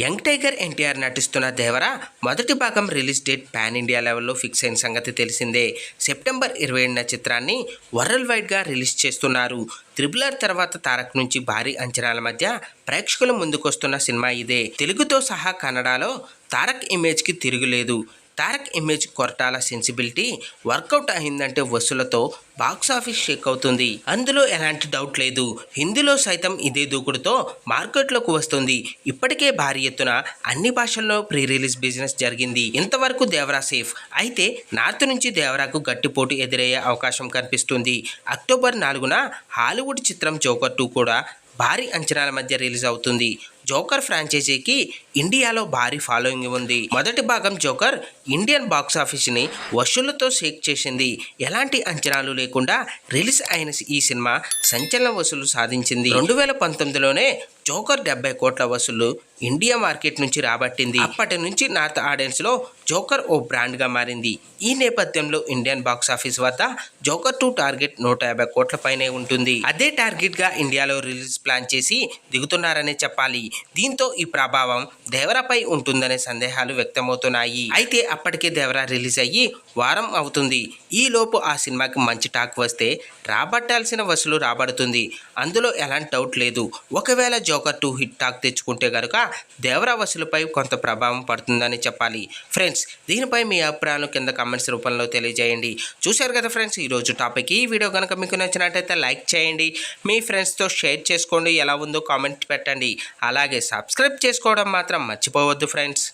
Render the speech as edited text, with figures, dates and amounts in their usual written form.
Young tiger NTR నటిస్తున్న దేవర మొదటి భాగం రిలీజ్ డేట్ పాన్ ఇండియా లెవెల్లో ఫిక్స్ అయిన సంగతి తెలిసిందే. సెప్టెంబర్ 27న చిత్రాన్ని వరల్డ్ వైడ్గా రిలీజ్ చేస్తున్నారు. త్రిబుల్ ఆర్ తర్వాత తారక్ నుంచి భారీ అంచనాల మధ్య ప్రేక్షకుల ముందుకొస్తున్న సినిమా ఇదే. తెలుగుతో సహా కన్నడలో తారక్ ఇమేజ్కి తిరుగులేదు. Tarak image Koratala sensibility workout అయిందంటే వసూలతో బాక్సాఫీస్ షేక్ అవుతుంది. అందులో ఎలాంటి డౌట్ లేదు. హిందీలో సైతం ఇదే దూకుడుతో మార్కెట్లోకి వస్తుంది. ఇప్పటికే భారీ ఎత్తున అన్ని భాషల్లో ప్రీ రిలీజ్ బిజినెస్ జరిగింది. ఇంతవరకు దేవరా సేఫ్. అయితే నార్త్ నుంచి దేవరాకు గట్టి పోటీ ఎదురయ్యే అవకాశం కనిపిస్తుంది. అక్టోబర్ 4న హాలీవుడ్ చిత్రం జోకర్ 2 కూడా భారీ అంచనాల మధ్య రిలీజ్ అవుతుంది. జోకర్ ఫ్రాంచైజీకి ఇండియాలో భారీ ఫాలోయింగ్ ఉంది. మొదటి భాగం జోకర్ ఇండియన్ బాక్సాఫీస్ని వసూళ్లతో షేక్ చేసింది. ఎలాంటి అంచనాలు లేకుండా రిలీజ్ అయిన ఈ సినిమా సంచలన వసూలు సాధించింది. 2019లోనే జోకర్ 70 కోట్ల వసూళ్లు ఇండియా మార్కెట్ నుంచి రాబట్టింది. అప్పటి నుంచి నార్త్ ఆడియన్స్లో జోకర్ ఓ బ్రాండ్గా మారింది. ఈ నేపథ్యంలో ఇండియన్ బాక్సాఫీస్ వద్ద జోకర్ 2 టార్గెట్ 150 కోట్ల పైనే ఉంటుంది. అదే టార్గెట్గా ఇండియాలో రిలీజ్ ప్లాన్ చేసి దిగుతున్నారనే చెప్పాలి. దీంతో ఈ ప్రభావం దేవరాపై ఉంటుందనే సందేహాలు వ్యక్తమవుతున్నాయి. అయితే అప్పటికే దేవరా రిలీజ్ అయ్యి వారం అవుతుంది. ఈ లోపు ఆ సినిమాకి మంచి టాక్ వస్తే రాబట్టాల్సిన వసూలు రాబడుతుంది. అందులో ఎలాంటి డౌట్ లేదు. ఒకవేళ జోకర్ 2 హిట్ టాక్ తెచ్చుకుంటే గనుక దేవరా వసూలుపై కొంత ప్రభావం పడుతుందని చెప్పాలి. ఫ్రెండ్స్, దీనిపై మీ అభిప్రాయాలను కింద కామెంట్స్ రూపంలో తెలియజేయండి. చూశారు కదా ఫ్రెండ్స్, ఈరోజు టాపిక్. ఈ వీడియో కనుక మీకు నచ్చినట్టయితే లైక్ చేయండి, మీ ఫ్రెండ్స్తో షేర్ చేసుకోండి, ఎలా ఉందో కామెంట్ పెట్టండి. అలాగే సబ్స్క్రైబ్ చేసుకోవడం మాత్రం మర్చిపోవద్దు ఫ్రెండ్స్.